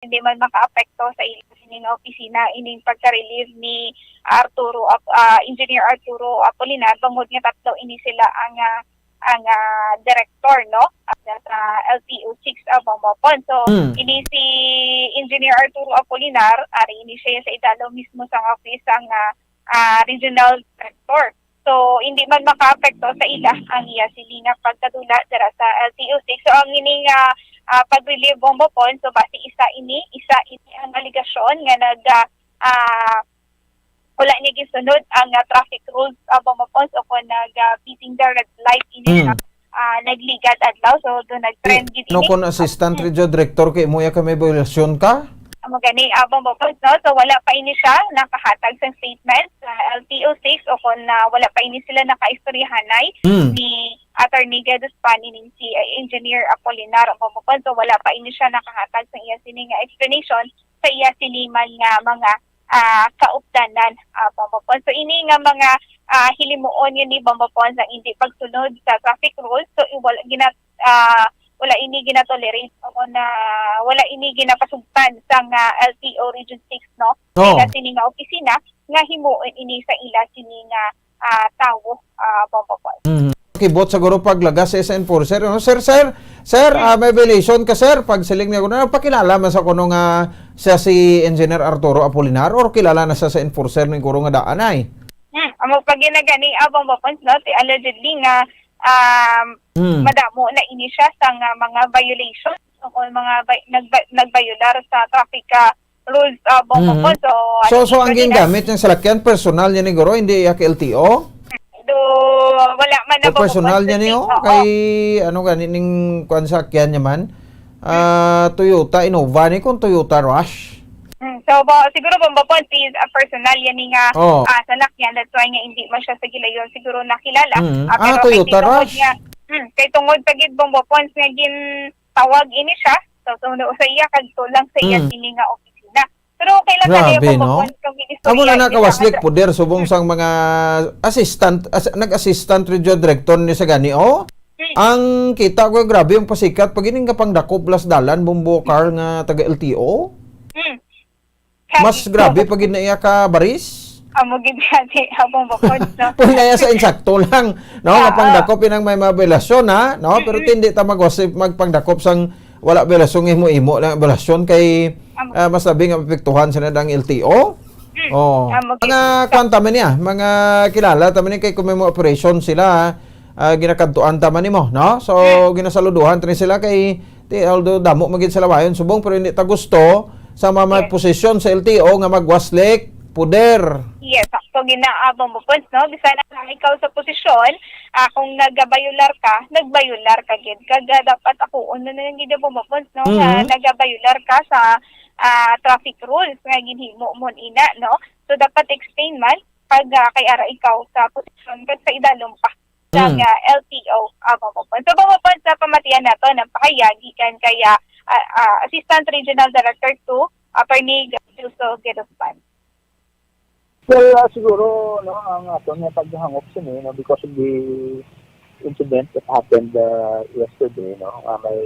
hindi man makaapekto sa ining opisina ining pagka-relieve ni Engineer Arturo Apolinar bangod nga tatlo ini sila ang director no sa LTO 6 Bombopon. So ini si Engineer Arturo Apolinar ari ini siya sa idalo mismo sa office ang regional director. So hindi man makaapekto sa ila ang iya silinga pagkadula dira sa LTO 6. So ang ining pag-relieve Bombopon, so basi isa ini ang aligasyon nga wala niya gisunod ang traffic rules Bombopon so kung beating the red light ini nagligad adlaw so do nag-trend gid ini. No kon assistant region director kay mo ya ka may violation ka? Magani Bombopon no, so wala pa ini siya nakahatag sa statement sa LTO 6 o kung wala pa ini sila nakaistoryahanay ni Attorney Gedus Panin si Engineer Apolinar Bombopon, so wala pa ini siya nakahatag sa iya sining explanation sa iya siniman nga mga kaupdanan Bombopon. So ini nga mga hilimuon yun ni Bombopon sa hindi pagsunod sa traffic rules, so wala ini ginatolerate o na wala ini ginapasugtan sa LTO Region 6 no. Ila sini nga opisina nga himuon ini sa ila sini nga tawo Bombopon. Kibot siguro paglagas sa enforcer. No? Sir, may violation ka sir. Pag siling niya ko na, pakilala man sa kuno nga siya si Engineer Arturo Apolinar or kilala na siya sa enforcer ng kuro nga daan ay? Amo pag ginagani Bombopon no, allegedly nga madamo na ini siya sa mga violations o mga nagbayular sa traffic rules Bombopon. So ang gingamit ng salakyan personal niya ni Goro, hindi yak LTO? Wala man na personal niya niyo kay ano ganining kuan sakyan niya man Toyota Innova ni kung Toyota Rush. So siguro Bombopon is a personal yan nga salakyan, that's why nga hindi man siya sa gilayon siguro nakilala. Pero Toyota Rush kay tungod tagid Bombopon nga gin tawag ini siya so sa iya kadto lang sa iya sini nga opisina. Pero kailan grabe, no? Amo na nakawaslik poder subong sang mga nag-assistant region director ni sa gani ang kita ko grabe yung pasikat pag ining kapang dako plus dalan bumbo car nga taga LTO. Mas grabe pag inaiya ka baris. Amo gid kasi Bombopon no. Kung naya sa insakto lang no kapang dakop inang may mabelasyon ha no pero hindi ta magwasip magpangdakop sang wala belasyon imo lang belasyon kay mas labi nga apektuhan sa nadang LTO. Mga kwanta man niya, mga kilala taman ni kay kung may mga operation sila ginakadtuan taman nimo, no? So ginasaluduhan tani sila kay although damo magid sa lawayon subong pero hindi ta gusto sa mga posisyon sa LTO nga magwaslik poder. Yes, sakto ginaabang mo points, no? Bisan na ikaw sa posisyon, kung nagbayular ka gid. Kaga dapat ako uno na lang gid mo points, no? Nagbayular ka sa traffic rules nga ginhimo mo ina, no? So dapat explain man pag kay ara ikaw sa posisyon kad sa idalom pa sa LTO mo points. So mo points sa pamatian nato ng pakayagi kan kaya Assistant Regional Director 2, Attorney Gedus Panin. Well, siguro, no, ang ato nga paghangop siya, no, because of the incident that happened yesterday, no, may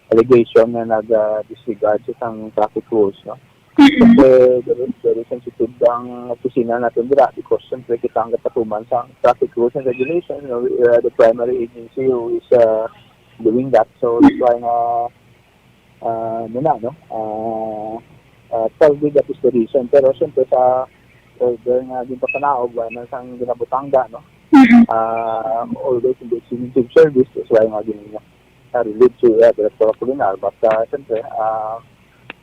allegation na nag-disregard sa isang traffic rules, no. Kasi very sensitive ang opisina natin dira because siyempre kita ang katatuman sa traffic rules and regulations, no, the primary agency who is doing that. So, that's why tell me that is the reason. Pero siyempre sa order nga din pa kanaog na sang ginabutangga no always in the executive service is why nga din relate to Director Apolinar but siyempre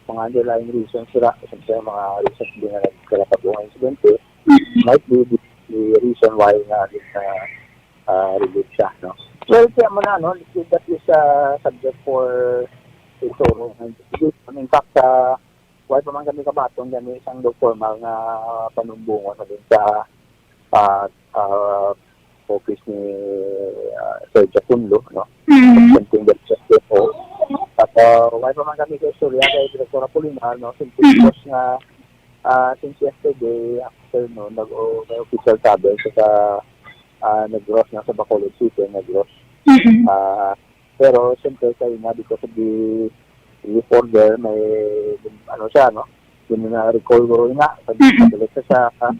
mga underlying reasons siyempre mga reasons din na nagkalapag-uang insidente might be the reason why nga din relate siya no. Well, kaya mo na no, that is subject for ito. In fact why pa man kami kabatong kami isang formal na panumbungan sa din sa office ni Sir Jacundo, no? Something that's just po. At why pa man kami kaistorya kay Director Apolinar, no? Simply because nga since yesterday after no may official travel sa nag-gross na sa Bacolod City, nag-gross. Pero siyempre kayo nga because of the relief order, may ano siya, no? Yung na-recall ko nga, pag-balik siya sa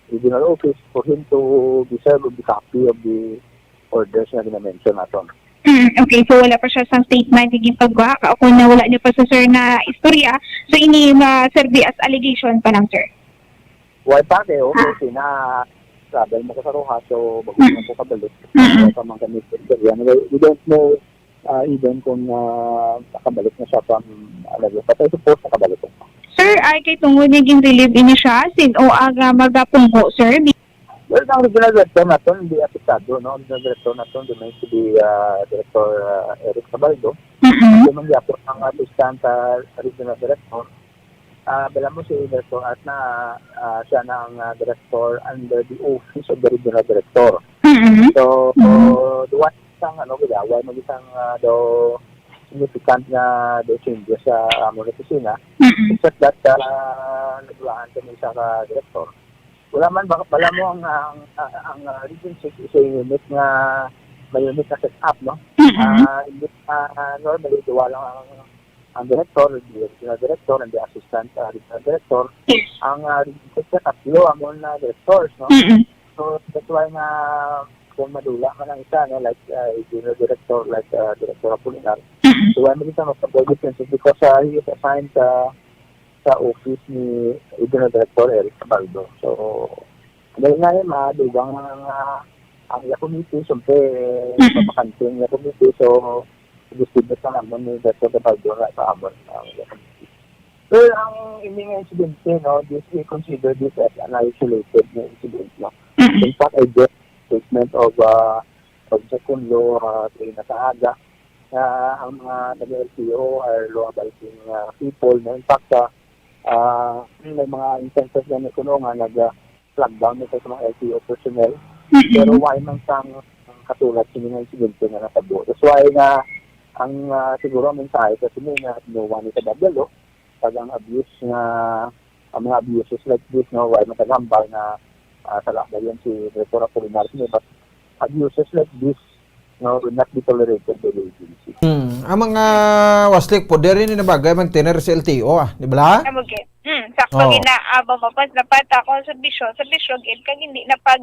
regional office for him to be served with the copy of the orders na ginamention natin. Okay, so wala pa siya sa statement higing pagwa o kung wala niyo pa sa sir na istorya, so ini serve as allegation pa lang, sir. Why pa kayo, kasi na travel mo ko sa Rojas, so bago mo ko kabalik. Sa mga gamit ko. We don't know even kung nakabalik na siya from but I suppose nakabalik ko. Sir, ay kay tungod naging relieve ini siya sin o aga magapungho, sir. Well, ang original director natin, hindi apektado, no? Original director natin, remains to be Director Eric Cabaldo. Yung mangyapos ang assistant regional director. Bala mo si director at na siya na ang director under the office of the regional director. So, duwan isang, wala mo isang daw significant na changes sa among opisina. Except that, naglaan kami sa director. Wala man, bala mo ang Region 6 is a unit na may unit na set up, no? Hindi normally, duwa lang ang director, the regional director, and the assistant regional director. Ang Region 6 na tatlo, amon na directors, no? So, that's why na kung madula man ang isa, no? Like junior director, like Director Apolinar. So, why mo dito mag-avoid differences because he is assigned sa office ni Regional Director Eric Cabaldo. So, dahil nga yun, madugang ang committee, siyempre, papakanting committee, so, distribute na naman ni Director Cabaldo na sa amon. So, ang ining incident, no, we consider this as an isolated incident. No? In fact, I get statement of Second Law sa aga ang mga nag-LTO are law-abiding people. Na in fact, may mga instances na nasuno nga nag-flag down nito sa mga LTO personnel. Pero why man sang katulad sa mga insidente na natabo. That's why na ang siguro mensahe kasi nga no one is above pag ang abuse na ang mga abuses like this, no, why matagambal na salak na yan si Director Apolinar, but abuses like this, no, will not be tolerated by the agency. Ang mga waslik po, diri ni na bagay mag-tiner sa LTO, di ba? Okay. Sakto ginaaba mo pa dapat ako sa bisyo gid kag hindi na pag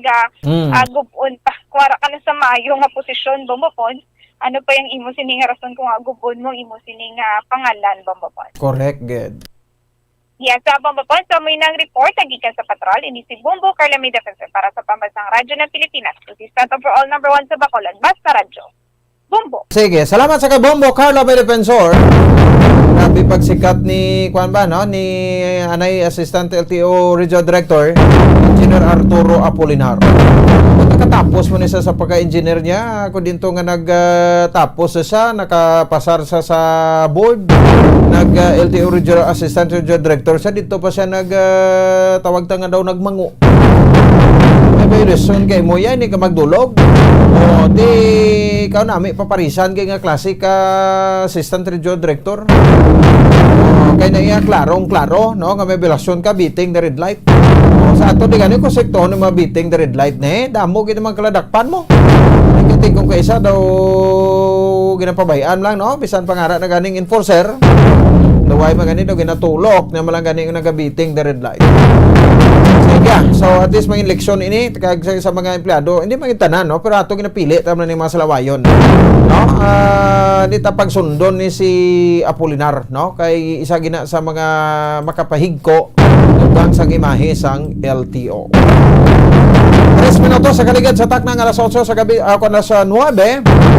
gubon pa kuwara ka na sa mayo nga posisyon bumupon ano pa yung imo sining rason kung gubon mo imo sining pangalan bumupon. Correct, good. Yes, sa bumupon so may nang report gikan sa patrol ini si Bombo Carla May Defense para sa pambansang radyo ng Pilipinas. Assistant overall number 1 sa Bacolod, Basta Radyo. Bombo. Sige, salamat sa kay Bombo Carla May Defensor. Grabe pagsikat ni kuan ba no ni anay Assistant LTO Regional Director Engineer Arturo Apolinar. Kung nakatapos mo ni sa pagka-engineer niya, ako dinto nga nagtapos siya, nakapasar sa board, LTO Regional Assistant Regional Director siya, dito pa siya tawag ta nga daw nagmangu. May reason kay mo yan, ka magdulog. O, di, ikaw nami, paparisan kay nga klase ka Assistant Regional Director. O, kaya na iya, klaro, no? Nga may relasyon ka, beating the red light. O, sa ato, di ganun ko sekto ng mga beating the red light na damo, ginaman kaladakpan mo. Ikating kung kaisa daw, ginapabayaan lang, no? Bisan pangara na ganing enforcer. Daway mga ganito, ginatulok na malang ganing nagabiting the red light. So at least mga eleksyon ini sa mga empleyado hindi magitanan no pero ato ginapili tama ni mga salawayon no di ta pagsundon ni si Apolinar no kay isa gina sa mga makapahigko tungkol sa imahe sang LTO. 3 minutos sa kaligid sa taknang alas 8 sa gabi ako na sa 9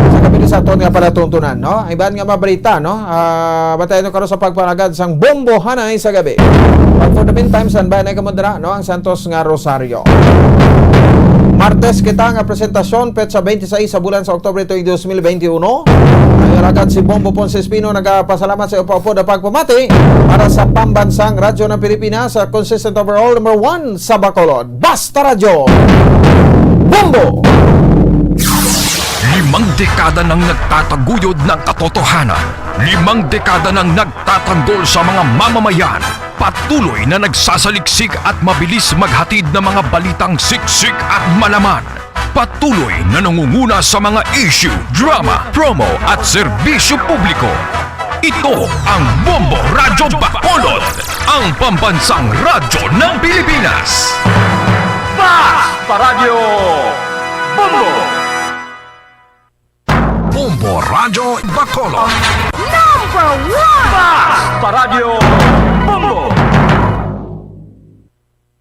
sa gabi sa aton nga pala tuntunan no iban nga mabalita no batayon karon sa pagpanagad sang Bombo Hanay sa gabi. But for the meantime standby na kamodra no ang Santos nga Rosario. Martes kita nga presentasyon petsa 26 sa bulan sa Oktubre tuig 2021. Ay ragad si Bombo Ponce Espino nagapasalamat sa upo da pagpamati para sa pambansang radyo ng Pilipinas sa consistent overall number 1 sa Bacolod. Basta Radyo. Bombo. 5 dekada nang nagtataguyod ng katotohanan. 5 dekada nang nagtatanggol sa mga mamamayan. Patuloy na nagsasaliksik at mabilis maghatid ng mga balitang siksik at malaman. Patuloy na nangunguna sa mga issue, drama, promo at serbisyo publiko. Ito ang Bombo Radyo Bacolod, ang pambansang radyo ng Pilipinas. Paradyo Bombo! Bombo Radyo Bacolod. Number 1! Paradyo Bombo!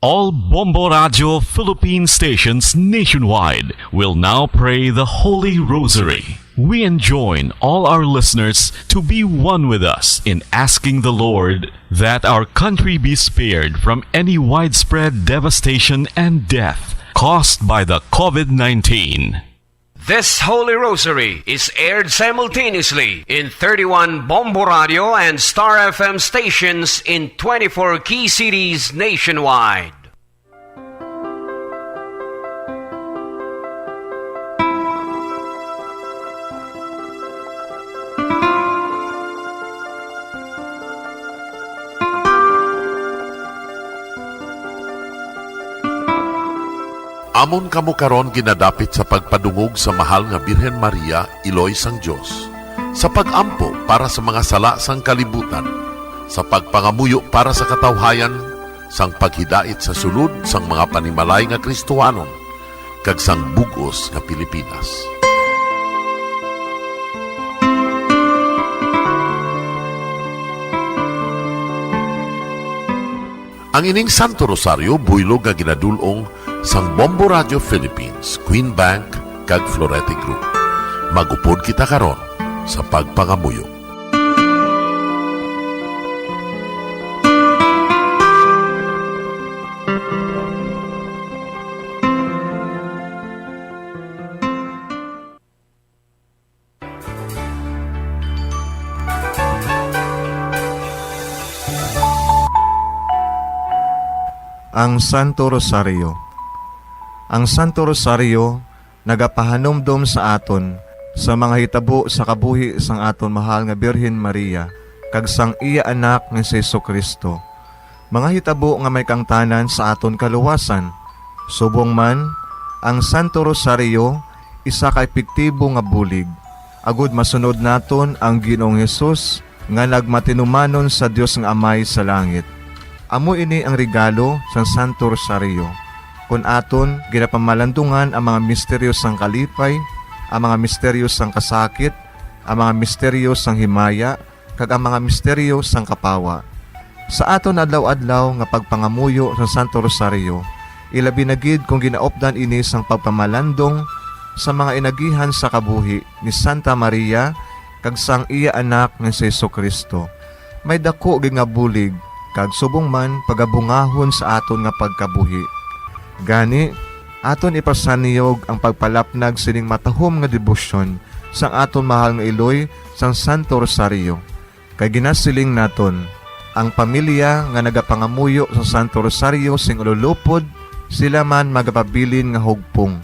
All Bombo Radio Philippine stations nationwide will now pray the Holy Rosary. We enjoin all our listeners to be one with us in asking the Lord that our country be spared from any widespread devastation and death caused by the COVID-19. This Holy Rosary is aired simultaneously in 31 Bombo Radio and Star FM stations in 24 key cities nationwide. Amon kamo karon ginadapit sa pagpadungog sa mahal nga Birhen Maria, Iloy sang Dios, sa pagampo para sa mga sala sang kalibutan, sa pagpangamuyo para sa katawhayan, sang paghidait sa sulod sang mga panimalay nga Kristohanon, kag sang bugos nga Pilipinas. Ang ining Santo Rosario buylog nga ginadulong sang Bombo Radio Philippines, Queen Bank, kag Florete Group. Magupod kita karon sa pagpangamuyo. Ang Santo Rosario. Ang Santo Rosario nagapahanumdom sa aton sa mga hitabo sa kabuhi sang aton mahal nga Birhen Maria kag sang iya anak ni Jesucristo. Mga hitabo nga may kangtanan sa aton kaluwasan. Subong man, ang Santo Rosario isa ka epektibo nga bulig. Agud masunod naton ang Ginoong Hesus nga nagmatinumanon sa Dios nga Amay sa langit. Amo ini ang regalo sa Santo Rosario. Kung aton ginapamalandungan ang mga misteryo sang kalipay, ang mga misteryo sang kasakit, ang mga misteryo sang himaya, kag ang mga misteryo sang kapawa. Sa aton adlaw-adlaw nga pagpangamuyo sa Santo Rosario, ilabi na gid kung ginaopdan ini sang pagpamalandong sa mga inagihan sa kabuhi ni Santa Maria kag sang iya anak nga si Jesucristo. May dako gid nga bulig kag subong man pagabungahon sa aton nga pagkabuhi. Gani, aton ipasaniyog ang pagpalapnag sining matahom nga debosyon sang aton mahal nga Iloy sang Santo Rosario. Kay ginasiling naton, ang pamilya nga nagapangamuyo sa Santo Rosario sing ululupod, sila man magapabilin nga hugpong.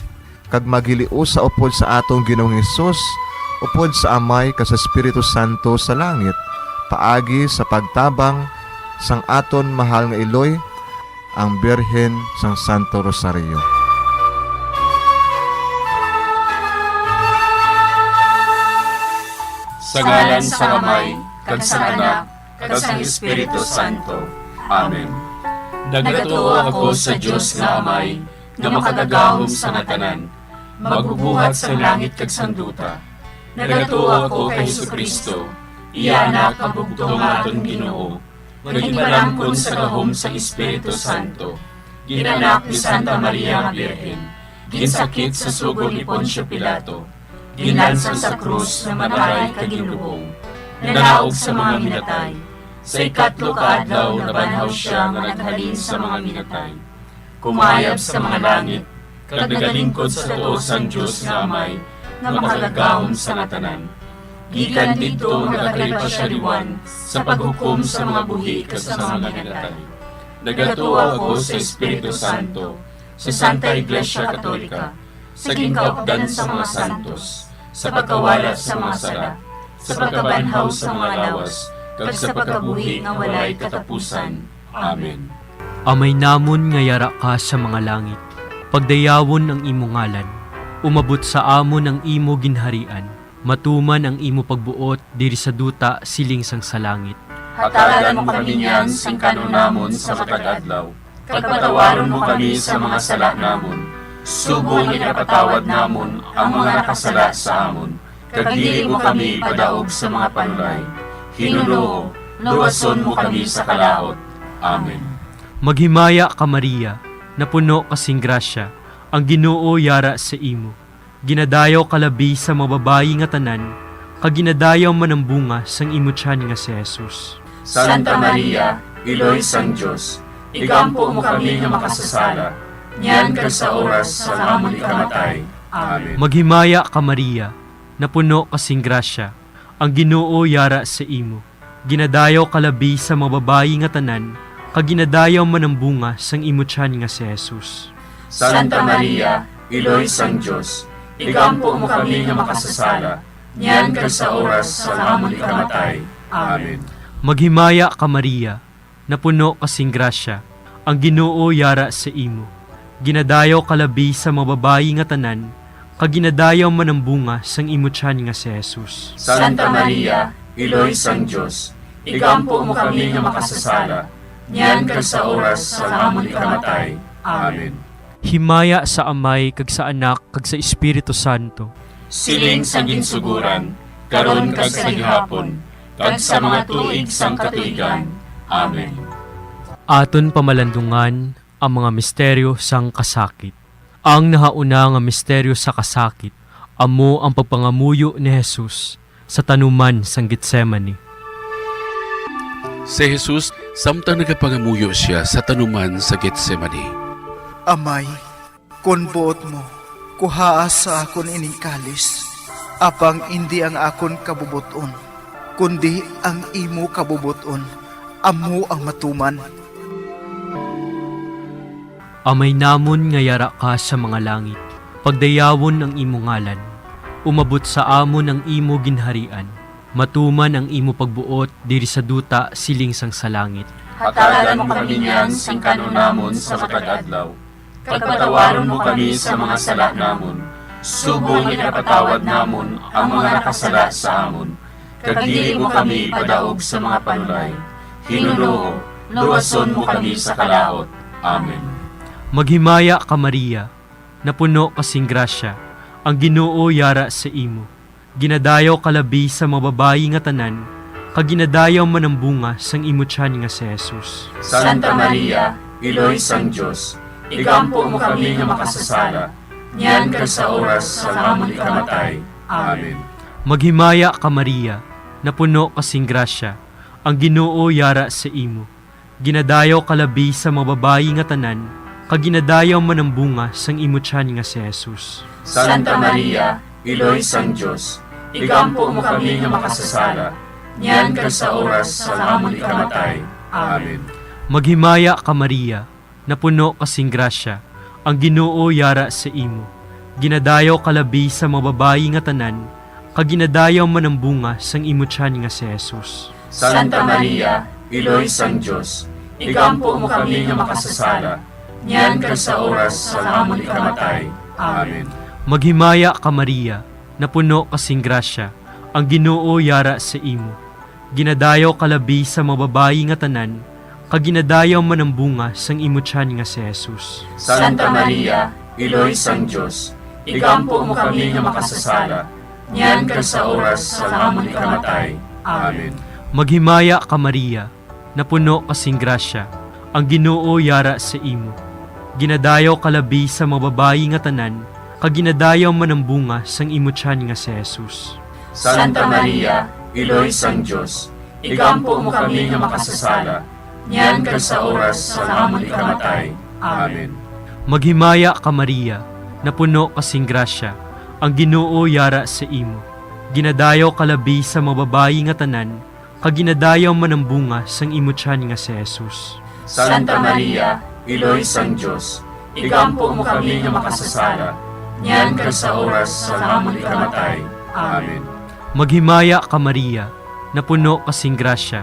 Kag magiliu sa upod sa atong Ginoong Hesus, upod sa Amay kas Espiritu Santo sa langit, paagi sa pagtabang sang aton mahal nga Iloy, ang Birhen sang Santo Rosario. Sa ngalan sang Amay, kag sang Anak, kag sang Espiritu Santo. Amen. Nagatuo ako sa Dios nga Amay, nga makagagahom sa nga tanan, magbubuhat sa langit kag sang duta. Nagatuo ako kay Jesucristo, iya anak ang bugtong aton Ginoo. Naghibaramkon sa gahom sa Espiritu Santo, ginanak ni Santa Maria nga Birhen, ginsakit sa sugod ni Poncio Pilato, ginansa sa krus na matay kaginubong, nanaog sa mga minatay. Sa ikatlo ka adlaw nabanhaw siya nga naghalin sa mga minatay. Kumayab sa mga langit, kag nagalingkod sa tuos sang Dios nga Amay, nga makagagahom sa nga tanan. Gikan dito nagakalipa siya liwan sa paghukom sa mga buhi kas sa mga minatay. Nagatuwa ako sa Espiritu Santo, sa Santa Iglesia Katolika, sa gingkaupdan sa mga santos, sa pagkawalat sa mga sala, sa pagkabanhaw sa mga lawas, kag sa pagkabuhi nga walay katapusan. Amen. Amay namon nga yara ka sa mga langit, pagdayawon ang imo ngalan, umabot sa amon ang imo ginharian, Matuman ang imo pagbuot diri sa duta siling sang salangit. Hatagan mo kami niyan sing kanunamon sa matag adlaw. Pagpatawaron mo kami sa mga sala namon. Subong ipatawad namon ang mga nakasala sa amon. Kag dili mo kami padaog sa mga panulay. Hinunoo, luwason mo kami sa kalaot. Amen. Maghimaya ka Maria, na puno kasing grasya, ang Ginoo yara sa imo. Ginadayaw kalabi sa mababayi nga tanan, kag ginadayaw man ang bunga sang imo tiyan nga si Jesus. Santa Maria, Iloy sang Diyos, igampo mo kami nga makasasala, niyan kag sa oras sa amon ikamatay. Amen. Maghimaya ka Maria, na puno kasing grasya, ang Ginoo yara sa imo. Ginadayaw kalabi sa mababayi nga tanan, kag ginadayaw man ang bunga sang imo tiyan nga si Jesus. Santa Maria, Iloy sang Diyos, igampo mo kami nga makasasala, niyan kag sa oras sa amon ikamatay. Amen. Maghimaya ka Maria, na puno kasing grasya, ang Ginoo yara sa imo. Ginadayaw kalabi sa mababayi nga tanan, kag ginadayaw man ang bunga sang imo tiyan nga si Jesus. Santa Maria, Iloy sang Diyos, igampo mo kami nga makasasala, niyan kag sa oras sa amon ikamatay. Amen. Himaya sa Amay kag sa Anak kag sa Espiritu Santo. Siling sa ginsuguran, karon kag sa gihapon, kag sa mga tuig sang katuigan. Amen. Aton pamalandungan ang mga misteryo sang kasakit. Ang nahauna nga misteryo sa kasakit, amo ang pagpangamuyo ni Jesus sa tanuman sang Getsemani. Si Jesus, samtang nagapangamuyo siya sa tanuman sa Getsemani. Amay, kung buot mo, kuhaas sa akon ining kalis, apang hindi ang akon kabubuton, kundi ang imo kabubuton, amo ang matuman. Amay namon nga yara ka sa mga langit, pagdayawon ang imo ngalan, umabot sa amon ang imo ginharian, matuman ang imo pagbuot diri sa duta siling sang salangit. Hatagan mo kami niyan sing kanunamon sa matag adlaw. Pagpatawaron mo kami sa mga sala namon. Subong ipatawad namon ang mga nakasala sa amon. Kag dili mo kami padaog sa mga panulay. Hinunoo, luwason mo kami sa kalaot. Amen. Maghimaya ka Maria, na puno kasing grasya, ang Ginoo yara sa imo. Ginadayaw kalabi sa mababayi nga tanan, kag ginadayaw man ang bunga sang imo tiyan nga si Jesus. Santa Maria, Iloy sang Diyos, igampo mo kami nga makasasala, niyan kag sa oras sa amon ikamatay. Amen. Maghimaya ka Maria, na puno kasing grasya, ang Ginoo yara sa imo. Ginadayaw kalabi sa mababayi nga tanan, kag ginadayaw man ang bunga sang imo tiyan nga si Jesus. Santa Maria, Iloy sang Diyos, igampo mo kami nga makasasala, niyan kag sa oras sa amon ikamatay. Amen. Maghimaya ka Maria, na puno kasing grasya, ang Ginoo yara sa imo. Ginadayaw kalabi sa mababayi nga tanan, kag ginadayaw man ang bunga sang imo tiyan nga si Jesus. Santa Maria, Iloy sang Diyos, igampo mo kami nga makasasala, niyan kag sa oras sa amon ikamatay. Amen. Maghimaya ka Maria, na puno kasing grasya, ang Ginoo yara sa imo. Ginadayaw kalabi sa mababayi nga tanan, kag ginadayaw man ang bunga sang imo tiyan nga si Jesus. Santa Maria, Iloy sang Diyos, igampo mo kami nga makasasala, niyan kag sa oras sa amon ikamatay. Amen. Maghimaya ka Maria, na puno kasing grasya, ang Ginoo yara sa imo. Ginadayaw kalabi sa mababayi nga tanan, kag ginadayaw man ang bunga sang imo tiyan nga si Jesus. Santa Maria, Iloy sang Diyos, igampo mo kami nga makasasala, niyan kag sa oras sa amon ikamatay. Amen. Maghimaya ka Maria, na puno kasing grasya, ang Ginoo yara sa imo. Ginadayaw kalabi sa mababayi nga tanan, kag ginadayaw man ang bunga sang imo tiyan nga si Jesus. Santa Maria, Iloy sang Diyos, igampo mo kami nga makasasala, niyan kag sa oras sa amon ikamatay. Amen. Maghimaya ka Maria, na puno kasing grasya,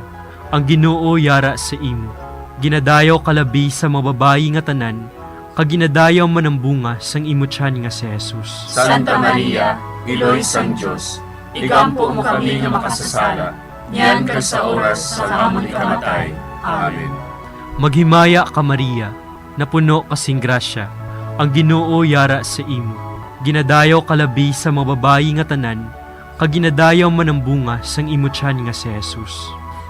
ang Ginoo yara sa imo. Ginadayaw kalabi sa mababayi nga tanan, kag ginadayaw man ang bunga sang imo tiyan nga si Jesus. Santa Maria, Iloy sang Diyos, igampo mo kami nga makasasala, niyan kag sa oras sa amon ikamatay. Amen. Maghimaya ka Maria, napuno kasing grasya, ang Ginoo yara sa imo. Ginadayaw kalabi sa mga babayi nga tanan, kag ginadayaw man ang bunga sang imo tiyan nga si Jesus.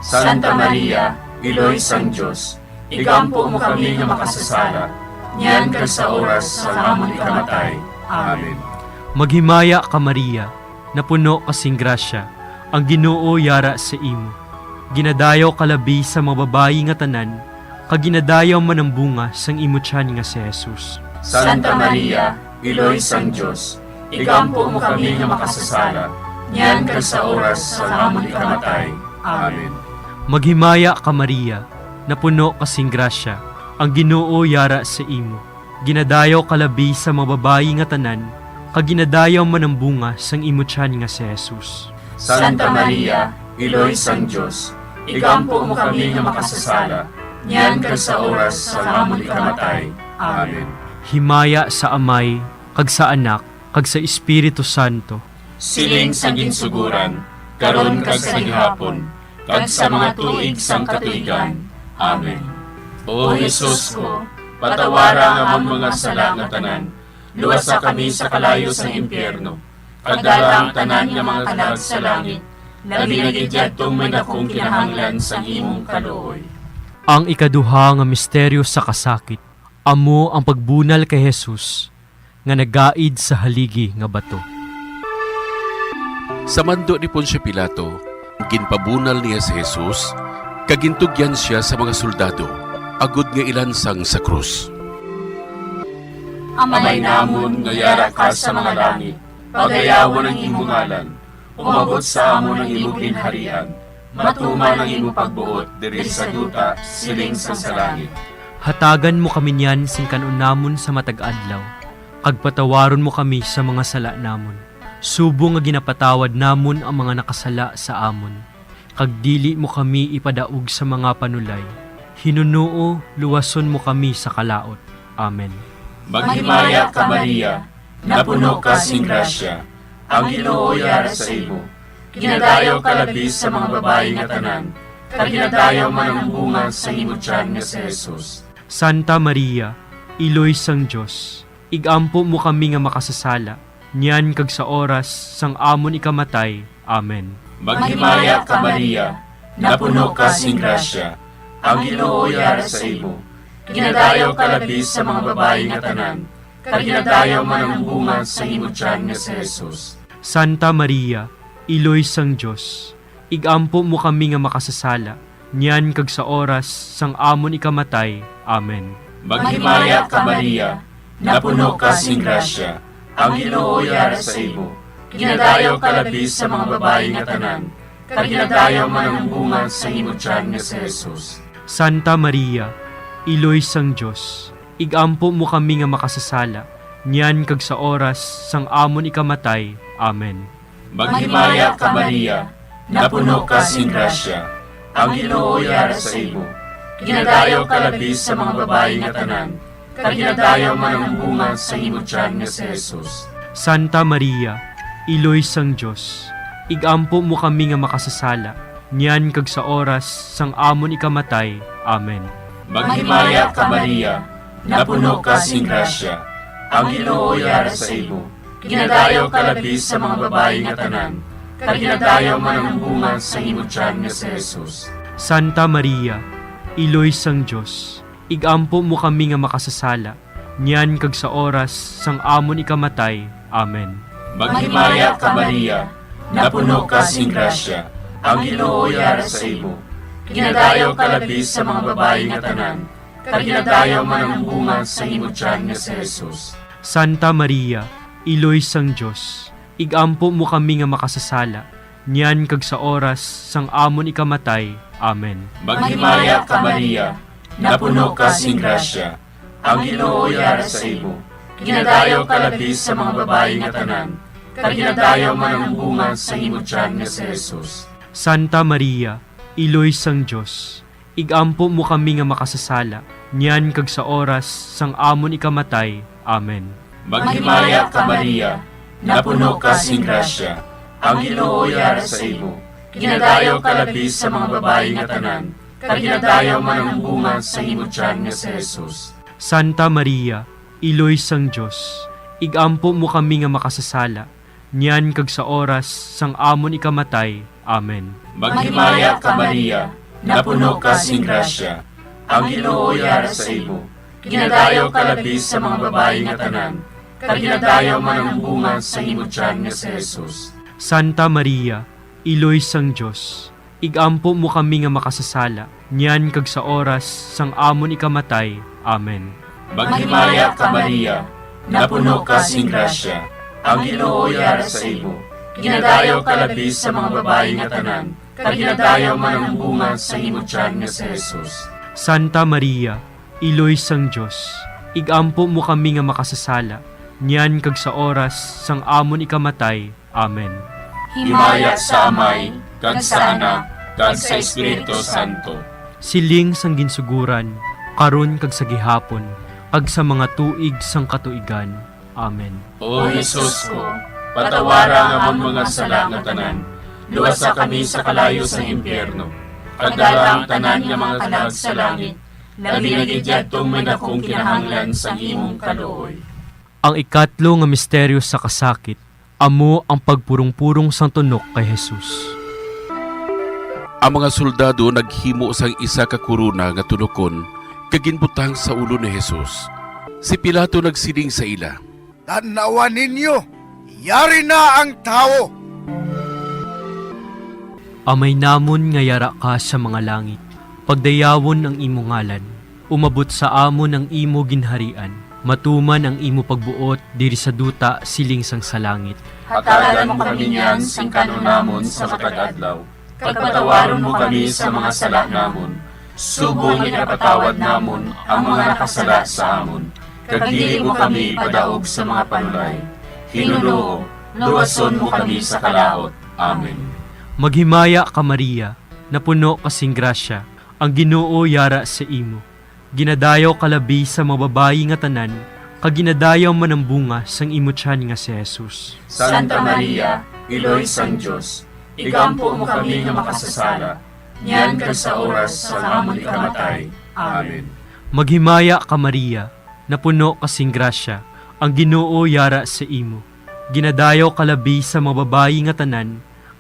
Santa Maria, Iloy sang Diyos, igampo mo kami nga makasasala, niyan kag sa oras sa amon ikamatay. Amen. Maghimaya ka Maria, napuno kasing grasya, ang Ginoo yara sa imo. Ginadayaw kalabi sa mga babayi nga tanan, kag ginadayaw man ang bunga sang imo tiyan nga si Jesus. Santa Maria, Iloy sang Diyos, igampo mo kami nga makasasala, niyan kag sa oras sa amon ikamatay. Amen. Maghimaya ka Maria, napuno kasing grasya, ang Ginoo yara sa imo. Ginadayaw kalabi sa mga babayi nga tanan, kag ginadayaw man ang bunga sang imo tiyan nga si Jesus. Santa Maria, Iloy sang Diyos, igampo mo kami nga makasasala, niyan kag sa oras sa amon ikamatay. Amen. Himaya sa Amay, kag sa Anak, kag sa Espiritu Santo. Siling sa ginsuguran, karon kag sa gihapon, kag sa mga tuig sang katuigan. Amen. O Jesus ko, patawara nga among mga sala nga tanan, luwasa kami sa kalayo sa impyerno, kag dala ang tanan nga mga kalag sa langit, labi na gidyadtong may dakong kinahanglan sa imong kaluoy. Ang ikaduha nga misteryo sa kasakit, amo ang pagbunal kay Jesus, nga nagaid sa haligi nga bato. Sa mando ni Poncio Pilato, ginpabunal niya si Jesus, kagintugyan siya sa mga soldado, agud nga ilansang sa krus. Amay namon nga yara ka sa mga langit, pagayawon ang imong ngalan, umabot sa amon ang imong ginharian, matuman ang imong pagbuot diri sa duta siling sa langit. Hatagan mo kami niyan sing kanunamon sa matag adlaw, kag patawaron mo kami sa mga sala namon. Subo nga ginapatawad namon ang mga nakasala sa amon, kag dili mo kami ipadaog sa mga panulay. Hinunuo, luwason mo kami sa kalaot. Amen. Maghimaya ka Maria, napuno ka sing grasya, ang Ginoo yara sa imo. Ginadayaw ka labi sa mga babayi nga tanan, kag ginadayaw man ang bunga sa imo tiyan nga si Jesus. Santa Maria, Iloy sang Diyos, igampo mo kami nga makasasala, niyan kag sa oras sang amon ikamatay. Amen. Maghimaya ka Maria, napuno ka sing grasya, ang Ginoo yara sa imo. Ginadayaw ka labi sa mga babayi nga tanan, kag ginadayaw man ang bunga sa imo tiyan nga si Jesus. Santa Maria, Iloy sang Diyos, igampo mo kami nga makasasala, niyan kag sa oras sang amon ikamatay. Amen. Maghimaya ka Maria, napuno ka sing grasya, ang Ginoo yara sa imo. Ginadayaw ka labi sa mga babayi nga tanan, kag ginadayaw man ang bunga sa imo tiyan nga si Jesus. Santa Maria, Iloy sang Diyos, igampo mo kami nga makasasala, niyan kag sa oras sang amon ikamatay. Amen. Maghimaya ka Maria, napuno ka sing grasya, ang Ginoo yara sa imo. Ginadayaw ka labi sa mga babayi nga tanan, kag ginadayaw man ang bunga sa imo tiyan nga si Jesus. Santa Maria, Iloy sang Diyos, igampo mo kami nga makasasala, niyan kag sa oras sang amon ikamatay. Amen. Maghimaya ka Maria, napuno ka sing grasya, ang Ginoo yara sa imo. Ginadayaw ka labi sa mga babayi nga tanan, kag ginadayaw man ang bunga sa imo tiyan nga si Jesus. Santa Maria, Iloy sang Diyos, igampo mo kami nga makasasala, niyan kag sa oras sang amon ikamatay. Amen. Maghimaya ka Maria, napuno ka sing grasya, ang Ginoo yara sa imo. Ginadayaw ka labi sa mga babayi nga tanan, kag ginadayaw man ang bunga sa imo tiyan nga si Jesus. Santa Maria, Iloy sang Diyos, igampo mo kami nga makasasala, niyan kag sa oras sang amon ikamatay. Amen. Maghimaya ka Maria, napuno ka sing grasya, ang Ginoo yara sa imo. Ginadayaw ka labi sa mga babayi nga tanan, kag ginadayaw man ang bunga sa imo tiyan nga si Jesus. Santa Maria, Iloy sang Diyos, igampo mo kami nga makasasala, niyan kag sa oras sang amon ikamatay. Amen. Maghimaya ka Maria, napuno ka sing grasya, ang Ginoo yara sa imo. Ginadayaw kalabi sa mga babayi nga tanan, kag ginadayaw man ang bunga sa imo tiyan nga si Jesus. Santa Maria, Iloy sang Diyos, igampo mo kami nga makasasala, niyan kag sa oras sang amon ikamatay. Amen. Maghimaya ka Maria, napuno ka sing grasya, ang Ginoo yara sa imo. Ginadayaw kalabi sa mga babayi nga tanan, kag ginadayaw man ang bunga sa imo tiyan nga si Jesus. Santa Maria, Iloy sang Diyos, igampo mo kami nga makasasala, niyan kag sa oras sang amon ikamatay. Amen. Maghimaya ka Maria, napuno ka sing grasya, ang Ginoo yara sa imo. Ginadayaw kalabi sa mga babayi nga tanan, kag ginadayaw man ang bunga sa imo tiyan nga si Jesus. Santa Maria, Iloy sang Diyos, igampo mo kami nga makasasala, niyan kag sa oras sang amon ikamatay. Amen. Himaya sa Amay, kag sa Anak, kag sa Espiritu Santo. Siling sang ginsuguran, karon kag sa gihapon, kag sa mga tuig sang katuigan. Amen. O Jesus ko, patawara nga mong mga sala nga tanan, luwasa kami sa kalayo sa impyerno, kag dala ang tanan nga mga kalag sa langit, labi na gidyadtong may dakong kinahanglan sa imong kaluoy. Ang ikatlo nga misteryo sa kasakit, amo ang pagpurong-purong sang tunok kay Jesus. Ang mga soldado naghimo sang isa ka kuruna nga tunokon kag ginbutang sa ulo ni Jesus. Si Pilato nagsiling sa ila, Tanawan ninyo, yari na ang tao. Amay namon nga yara ka sa mga langit, pagdayawon ang imo ngalan, umabot sa amon ang imo ginharian, matuman ang imo pagbuot diri sa duta siling sang sa langit. Hatagan mo kami niyan sing kanunamon sa matag adlaw, kag patawaron mo kami sa mga sala namon, subong ipatawad namon ang mga nakasala sa amon, kag dili mo kami padaog sa mga panulay. Hinunoo, luwason mo kami sa kalaot. Amen. Maghimaya ka Maria, napuno kasing grasya, ang Ginoo yara sa imo. Ginadayaw kalabi sa mga babayi nga tanan, kag ginadayaw man ang bunga sang imo tiyan nga si Jesus. Santa Maria, Iloy sang Diyos, igampo mo kami nga makasasala, niyan kag sa oras sa amon ikamatay. Amen. Maghimaya ka Maria, napuno kasing grasya, ang Ginoo yara sa imo. Ginadayaw kalabi sa mga babayi nga tanan,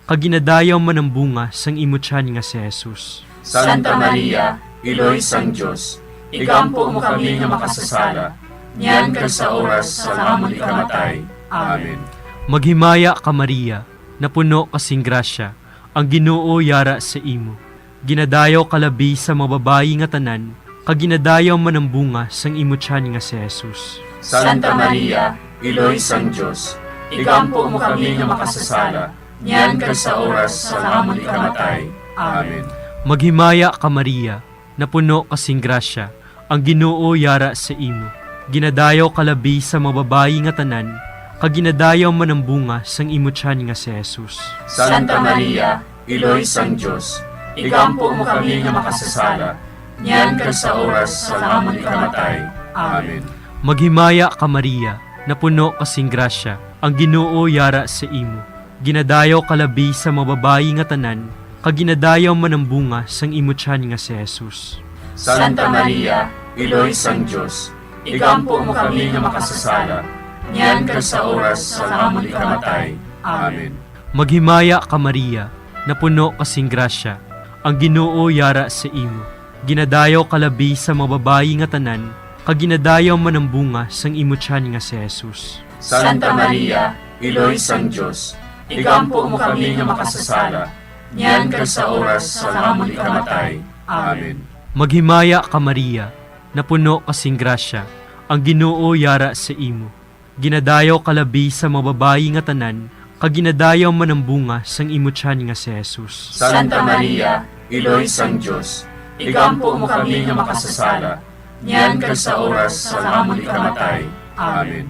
kag ginadayaw man ang bunga sang imo tiyan nga si Jesus. Santa Maria, Iloy sang Diyos, igampo mo kami nga makasasala, niyan kag sa oras sa amon ikamatay. Amen. Maghimaya ka Maria, napuno kasing grasya, ang Ginoo yara sa imo. Ginadayaw kalabi sa mga babayi nga tanan, kag ginadayaw man ang bunga sang imo tiyan nga si Jesus. Santa Maria, Iloy sang Diyos, igampo mo kami nga makasasala, niyan kag sa oras sa amon ikamatay. Amen. Maghimaya ka Maria, napuno kasing grasya, ang Ginoo yara sa imo. Ginadayaw kalabi sa mga babayi nga tanan, kag ginadayaw man ang bunga sang imo tiyan nga si Jesus. Santa Maria, Iloy sang Diyos, igampo mo kami nga makasasala, niyan kag sa oras sa amon ikamatay. Amen. Maghimaya ka Maria, napuno kasing grasya, ang Ginoo yara sa imo. Ginadayaw kalabi sa mga babayi nga tanan, kag ginadayaw man ang bunga sang imo tiyan nga si Jesus. Santa Maria, Iloy sang Diyos, igampo mo kami nga makasasala, niyan kag sa oras sa amon ikamatay. Amen. Maghimaya ka Maria, napuno kasing grasya, ang Ginoo yara sa imo. Ginadayaw kalabi sa mga babayi nga tanan, kag ginadayaw man ang bunga sang imo tiyan nga si Jesus. Santa Maria, Iloy sang Diyos, igampo mo kami nga makasasala, niyan kag sa oras sa amon ikamatay. Amen. Maghimaya ka Maria, napuno kasing grasya, ang Ginoo yara sa imo. Ginadayaw kalabi sa mga babayi nga tanan, kag ginadayaw man ang bunga sang imo tiyan nga si Jesus. Santa Maria, Iloy sang Diyos, igampo mo kami nga makasasala, niyan kag sa oras sa amon ikamatay. Amen.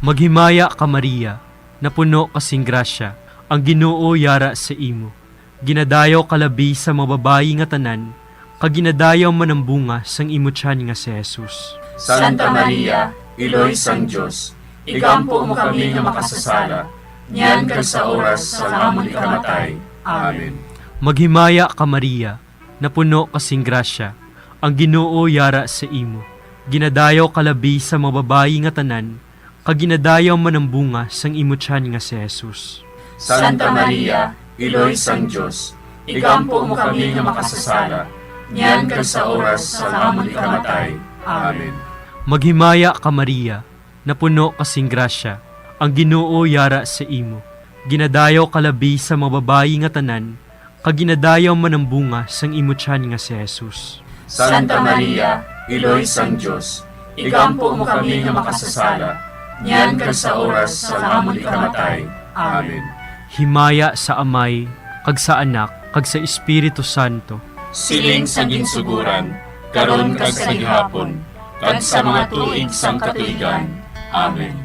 Maghimaya ka Maria, napuno kasing grasya, ang Ginoo yara sa imo. Ginadayaw kalabi sa mga babayi nga tanan, kag ginadayaw man ang bunga sang imo tiyan nga si Jesus. Santa Maria, Iloy sang Diyos, igampo mo kami nga makasasala, Nyan kag sa oras sa amon ikamatay. Amen. Maghimaya ka Maria, napuno kasing grasya, ang Ginoo yara sa imo. Ginadayaw kalabi sa mga babayi nga tanan, kag ginadayaw man ang bunga sang imo tiyan nga si Jesus. Santa Maria, Iloy sang Dios, igampo mo kami nga makasasala. Nyan kag sa oras sa amon ikamatay. Amen. Maghimaya ka Maria, napuno kasing grasya, ang Ginoo yara sa imo. Ginadayaw kalabi sa mga babayi nga tanan, kag ginadayaw man ang bunga sang imo tiyan nga si Jesus. Santa Maria, Iloy sang Dios, igampo mo kami nga makasasala. Nyan kag sa oras sa amon ikamatay. Amen. Himaya sa Amay, kag sa Anak, kag sa Espiritu Santo. Siling sa ginsuguran, karon kag sa gihapon, kag sa mga tuig sang katuigan. Amen.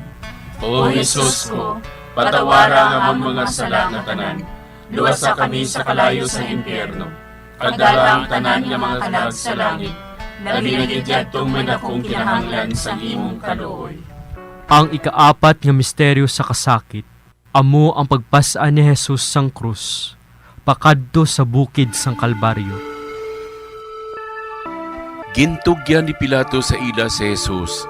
O Jesus ko, patawara nga among mga sala nga tanan, luwasa kami sa kalayo sa impyerno, kag dalang tanan nga mga kalag sa langit, labi na gidyadtong man akong kinahanglan sa imong kaluoy. Ang ikaapat nga misteryo sa kasakit, amo ang pagpasaan ni Jesus sang krus, pakadto sa bukid sang Kalbaryo. Gintugyan ni Pilato sa ila si Jesus,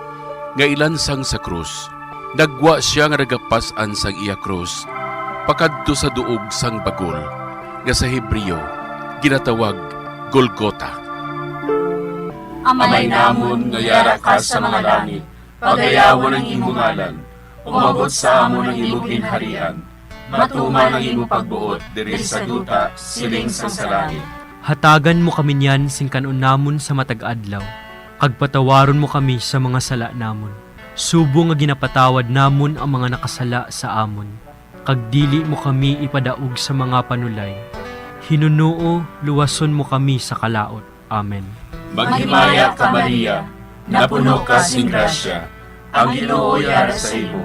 nga ilansang sa krus. Nagwa siya nga nagapasan sang iya krus, pakadto sa duog sang bagol, nga sa Hebreo, ginatawag Golgota. Amay namon nga yara ka sa mga langit, pagayawon ang imong ngalan, umabot sa amon ang imong ginharian, matuman ang imong pagbuot diri sa duta siling sa langit. Hatagan mo kami niyan sing kanon namon sa matag adlaw, kag patawaron mo kami sa mga sala namon. Subo nga ginapatawad namon ang mga nakasala sa amon, kag dili mo kami ipadaog sa mga panulay. Hinunuo, luwason mo kami sa kalaot. Amen. Maghimaya ka Maria, napuno ka sing grasya, ang Ginoo yara sa imo.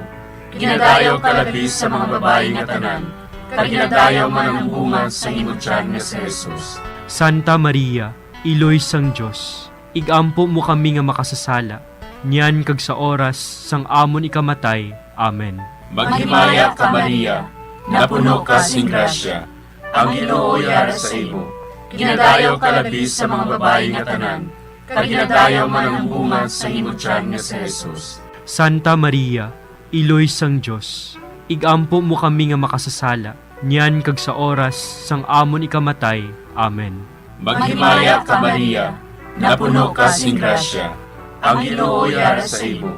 Ginadayaw ka labi sa mga babayi nga tanan, kag ginadayaw man ang bunga sa imo tiyan nga si Jesus. Santa Maria, Iloy sang Dios, igampo mo kami nga makasasala, niyan kag sa oras sang amon ikamatay. Amen. Maghimaya ka Maria, napuno ka sing grasya, ang Ginoo yara sa imo. Ginadayaw ka labi sa mga babayi nga tanan, kag ginadayaw man ang bunga sa imo tiyan nga si Jesus. Santa Maria, Iloy sang Dios, igampo mo kami nga makasasala, niyan kag sa oras sang amon ikamatay. Amen. Maghimaya ka Maria, napuno ka sing grasya, ang Ginoo yara sa imo.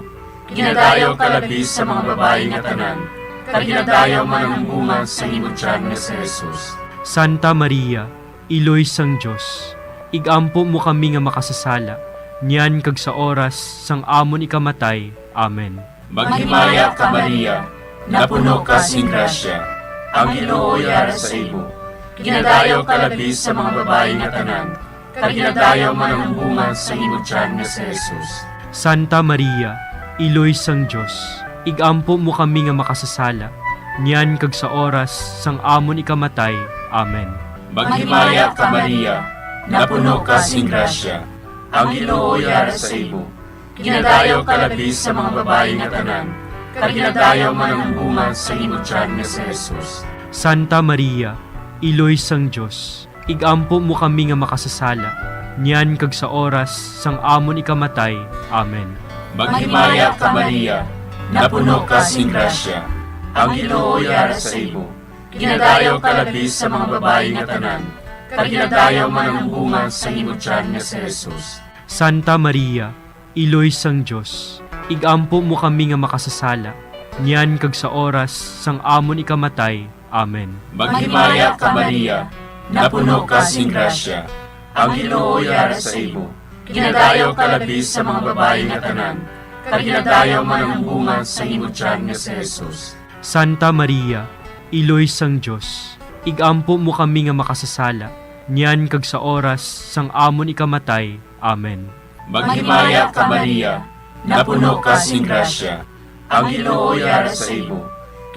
Ginadayaw ka labi sa mga babayi nga tanan, kag ginadayaw man ang bunga sa imo tiyan nga si Jesus. Santa Maria, Iloy sang Dios, igampo mo kami nga makasasala, niyan kag sa oras sang amon ikamatay. Amen. Maghimaya ka Maria, napuno ka sing grasya, ang Ginoo yara sa imo. Ginadayaw ka labi sa mga babayi nga tanan, kag ginadayaw man ang bunga sa imo tiyan nga si Jesus. Santa Maria, Iloy sang Dios, igampo mo kami nga makasasala, niyan kag sa oras sang amon ikamatay. Amen. Maghimaya ka Maria, napuno ka sing grasya, ang Ginoo yara sa imo. Ginadayaw ka labi sa mga babayi nga tanan, kag ginadayaw man ang bunga sa imo tiyan nga si Jesus. Santa Maria, Iloy sang Dios, igampo mo kami nga makasasala, niyan kag sa oras sang amon ikamatay. Amen. Maghimaya ka Maria, napuno ka sing grasya, ang Ginoo yara sa imo. Ginadayaw ka labi sa mga babayi nga tanan, kag ginadayaw man ang bunga sa imo tiyan nga si Jesus. Santa Maria, Iloy sang Dios, igampo mo kami nga makasasala, niyan kag sa oras sang amon ikamatay. Amen. Maghimaya ka Maria, napuno ka sing grasya, ang Ginoo yara sa imo. Ginadayaw ka labi sa mga babayi nga tanan, kag ginadayaw man ang bunga sa imo tiyan nga si Jesus. Santa Maria, Iloy sang Dios, igampo mo kami nga makasasala, niyan kag sa oras sang amon ikamatay. Amen. Maghimaya ka Maria, napuno ka sing grasya, ang Ginoo yara sa imo.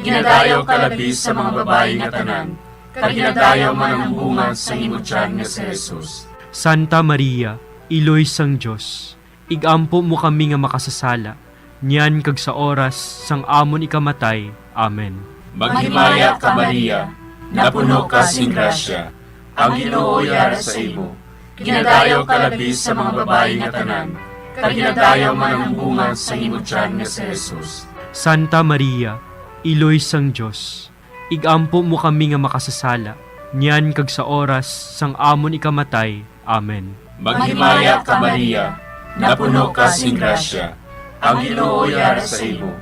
Ginadayaw ka labi sa mga babayi nga tanan, kag ginadayaw man ang bunga sa imo tiyan nga si Jesus. Santa Maria, Iloy sang Dios, igampo mo kami nga makasasala, niyan kag sa oras sang amon ikamatay. Amen. Maghimaya ka Maria, napuno ka sing grasya, ang Ginoo yara sa imo. Ginadayaw ka labi sa mga babae nga tanan, kag ginadayaw man ang bunga sa imo tiyan nga si Jesus. Santa Maria, Iloy sang Diyos, igampo mo kami nga makasasala, niyan kag sa oras sang amon ikamatay. Amen. Maghimaya ka Maria, napuno ka sing grasya, ang Ginoo yara sa imo.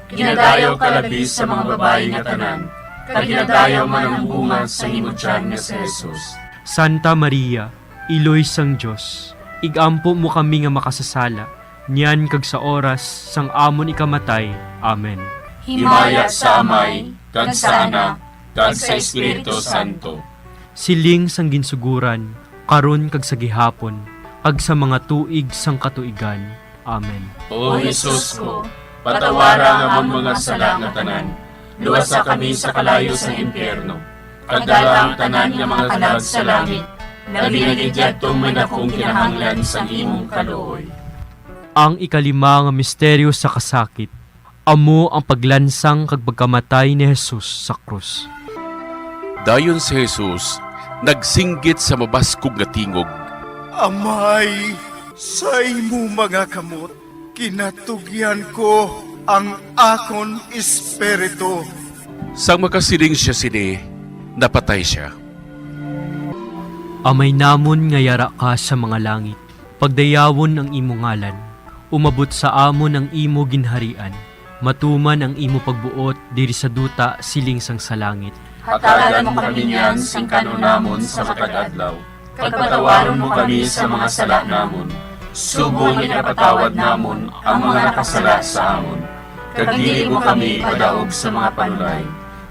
Ginadayaw ka labi sa mga babae nga tanan, kag ginadayaw man ang bunga sa imo tiyan nga si Jesus. Santa Maria, Iloy sang Diyos, igampo mo kami nga makasasala, niyan kag sa oras sang amon ikamatay. Amen. Himaya sa Amay, kag sa Anak, kag sa Espiritu Santo. Siling sang ginsuguran, karon kag sa gihapon, kag sa mga tuig sang katuigan. Amen. O Jesus ko, patawara nga mong mga sala nga tanan, luwasa kami sa kalayo sa impyerno, kag dala ang tanan nga mga kalag sa langit, nabinagidyatong may nakong kinahanglan sa imong kaluoy. Ang ikalima nga misteryo sa kasakit, amo ang paglansang kag pagkamatay ni Jesus sa krus. Dayon si Jesus, nagsinggit sa mabaskog nga tingog. Amay, sa imo mga kamot, kinatugyan ko ang akon espiritu. Sang makasiling siya sini, napatay siya. Amay namon nga yara ka sa mga langit, pagdayawon ang imo ngalan, umabot sa amon ang imo ginharian, matuman ang imo pagbuot diri sa duta siling sang sa langit. Hatagan mo kami niyan sing kanunamon sa matag adlaw, pagpatawaron mo kami sa mga sala namon, subong inapatawad namon ang mga nakasala sa amon, kag dili mo kami padaog sa mga panulay,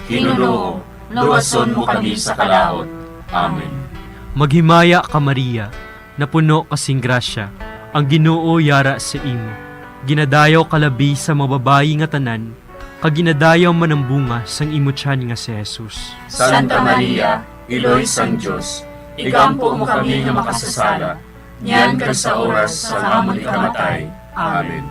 hinunoo, luwason mo kami sa kalaot. Amen. Maghimaya ka Maria, napuno kasing grasya, ang Ginoo yara sa imo. Ginadayaw ka labi sa mga babayi nga tanan, kag ginadayaw man ang bunga sang imo tiyan nga si Jesus. Santa Maria, Iloy sang Diyos, igampo mo kami nga makasasala, niyan kag sa oras sa amon ikamatay. Amen.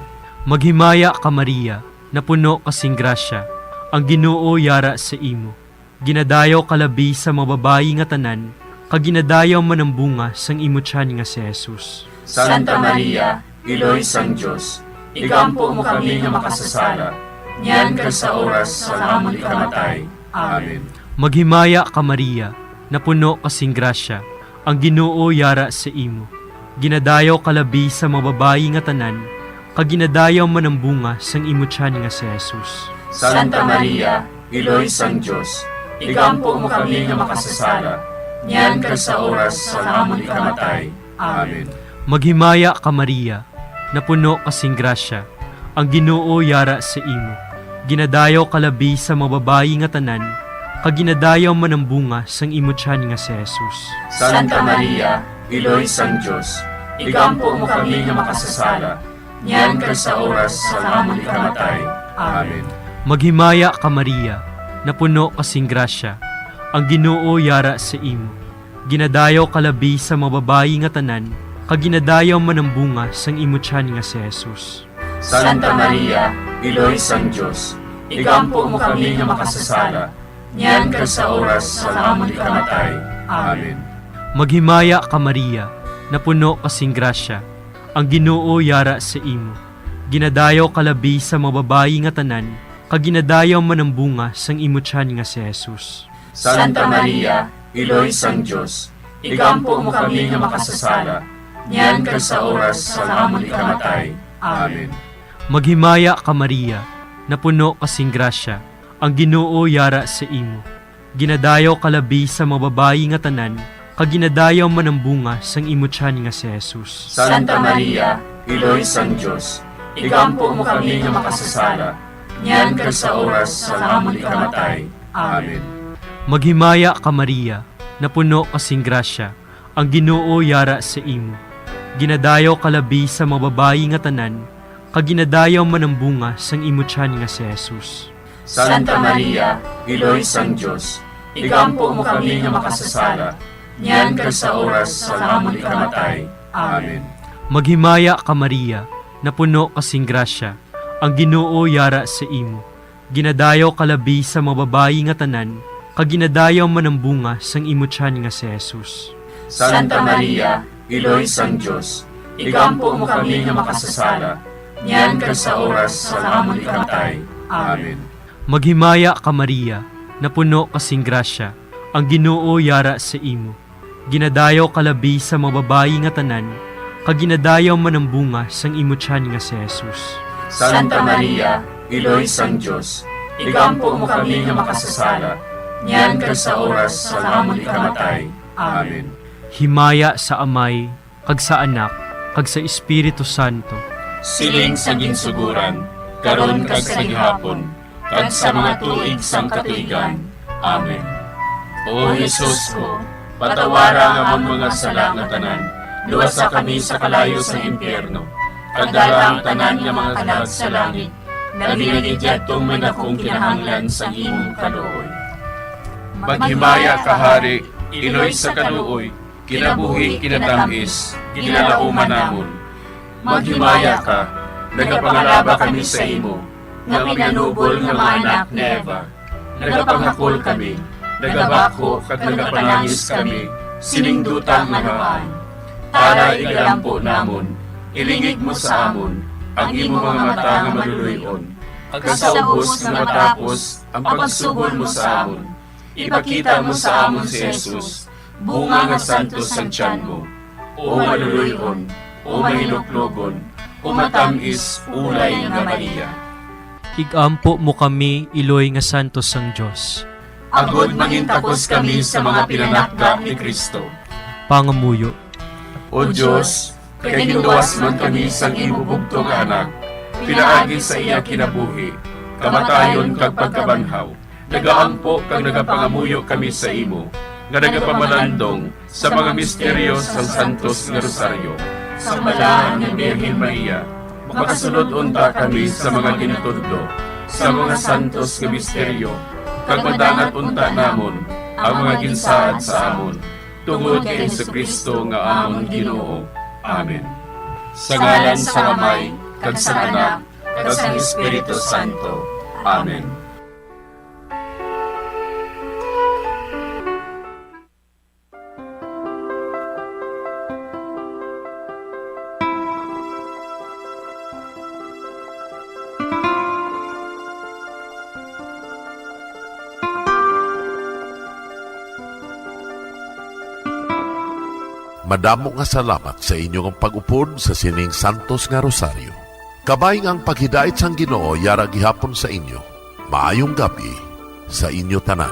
Maghimaya ka Maria, napuno kasing grasya, ang Ginoo yara sa imo. Ginadayaw ka labi sa mga babayi nga tanan, kag ginadayaw man ang bunga sang imo tiyan nga si Jesus. Santa Maria, Iloy sang Diyos, igampo mo kami nga makasasala, niyan kag sa oras sa amon ikamatay. Amen. Maghimaya ka Maria, napuno kasing grasya, ang Ginoo yara sa imo. Ginadayaw ka labi sa mga babayi nga tanan, kag ginadayaw man ang bunga sang imo tiyan nga si Jesus. Santa Maria, Iloy sang Diyos, igampo mo kami nga makasasala, niyan kag sa oras sa amon ikamatay. Amen. Maghimaya ka Maria, napuno kasing grasya, ang Ginoo yara sa imo. Ginadayaw ka labi sa mga babayi nga tanan, kag ginadayaw man ang bunga sang imo tiyan nga si Jesus. Santa Maria, Iloy sang Diyos, igampo mo kami nga makasasala, niyan kag sa oras sa amon ikamatay. Amen. Maghimaya ka Maria, napuno kasing grasya, ang Ginoo yara sa imo. Ginadayaw ka labi sa mga babayi nga tanan, kag ginadayaw man ang bunga sang imo tiyan nga si Jesus. Santa Maria, Iloy sang Diyos, igampo mo kami nga makasasala, niyan kag sa oras sa amon ikamatay. Amen. Maghimaya ka Maria, napuno kasing grasya, ang Ginoo yara sa imo. Ginadayaw ka labi sa mga babayi nga tanan, kag ginadayaw man ang bunga sang imo tiyan nga si Jesus. Santa Maria, Iloy sang Diyos, igampo mo kami nga makasasala, niyan kag sa oras sa amon ikamatay. Amen. Maghimaya ka Maria, napuno kasing grasya, ang Ginoo yara sa imo. Ginadayaw ka labi sa mga babayi nga tanan, kag ginadayaw man ang bunga sang imo tiyan nga si Jesus. Santa Maria, Iloy sang Diyos, igampo mo kami nga makasasala, niyan kag sa oras sa amon ikamatay. Amen. Maghimaya ka Maria, napuno kasing grasya, ang Ginoo yara sa imo. Ginadayaw ka labi sa mga babayi nga tanan, kag ginadayaw man ang bunga sang imo tiyan nga si Jesus. Santa Maria, Iloy sang Diyos, igampo mo kami nga makasasala, niyan kag sa oras sa amon ikamatay. Amen. Maghimaya ka Maria, napuno kasing grasya, ang Ginoo yara sa imo. Ginadayaw kalabi sa mga babayi nga tanan, kag ginadayaw manambunga sang imutyan nga si Jesus. Santa Maria, Iloy sang Diyos, igampo mo kami nga makasasala, niyan kag sa oras sa amon ikamatay. Amen. Maghimaya ka Maria, napuno kasing grasya, ang Ginoo yara sa imo. Ginadayaw kalabi sa mga babayi nga tanan, kag ginadayaw manambunga sang imutyan nga si Jesus. Santa Maria, Iloy sang Diyos, igampo mo kami nga makasasala, niyan kag sa oras sa amon ikamatay. Amen. Himaya sa Amay, kag sa Anak, kag sa Espiritu Santo. Siling sa ginsuguran, karon kag sa gihapon, kag sa mga tuig sang katuigan. Amen. O Jesus ko, patawara nga among mga sala nga tanan, luwasa kami sa kalayo sa impyerno, kag dala ang tanan nga mga kalag sa langit, nabinigidyattong man akong kinahanglan sa imong kaluoy. Maghimaya ka Hari, Iloy sa kaluoy, kinabuhi kinatamis, ginalauman namon. Maghimaya ka, nagapangalaba kami sa imo, nga pinanubol nga mga anak ni Eva. Nagapangakol kami, nagabako kag nagapanangis kami, siningdutang nagaan. Para igalampo namon, ilingig mo sa amon, ang imo mga mata nga maluluyon. Kag sa ubos nga matapos, ang pagsugod mo sa amon. Ipakita mo sa amon si Jesus, bunga nga santos sa tiyan mo. O maluluyon, o mahiluklogon, o matamis, ulay nga Maria. Igampo mo kami, Iloy nga santos sang Diyos. Agod mangintakos kami sa mga pinanakda ni Kristo. Pangamuyo. O Diyos, kay ginluwas man kami sang imo bugto nga anak, pinaagi sa iya kinabuhi, kamatayon kag pagkabanhaw, nagaampo kag nagapangamuyo kami sa imo, nga nagapamalandong sa mga misteryo sang Santos nga Rosaryo. Sa balaan ni Birhen Maria, makasunod unta kami sa mga ginatudlo, sa mga santos nga misteryo, kag madangat unta namon ang mga ginsaad sa amon, tungod kay Jesucristo nga amon Ginoo. Amen. Sa ngalan sa Amay, kag sa Anak, kag sa Espiritu Santo. Amen. Madamo nga salamat sa inyong pag-upod sa sining Santos nga Rosaryo. Kabay nga ang paghidait sang Ginoo yara gihapon sa inyo. Maayong gabi sa inyo tanan.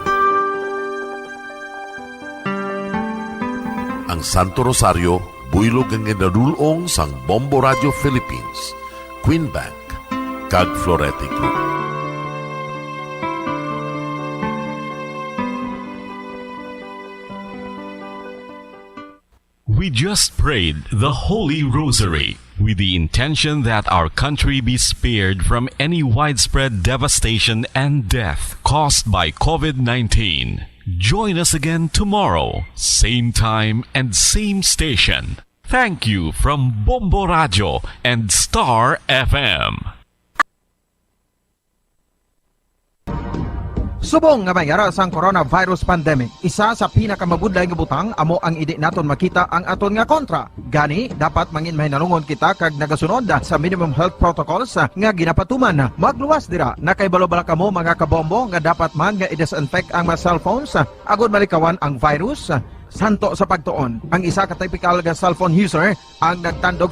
Ang Santo Rosario buylog ang ginadulong sang Bombo Radio Philippines, Queen Bank, kag Florete Group. We just prayed the Holy Rosary with the intention that our country be spared from any widespread devastation and death caused by COVID-19. Join us again tomorrow, same time and same station. Thank you from Bombo Radio and Star FM. Subong nga mayara sang coronavirus pandemic, isa sa pinakamabudlay nga butang amo ang idi naton makita ang aton nga kontra. Gani dapat mangin mahinalungon kita kag nagasunod sa minimum health protocols nga ginapatuman. Magluwas dira na kay balo-bala kamo mga kabombo nga dapat man nga i-disinfect ang mga cellphones agud malikawan ang virus. Santo sa pagtuon, ang isa ka typical nga cellphone user ang nagtandog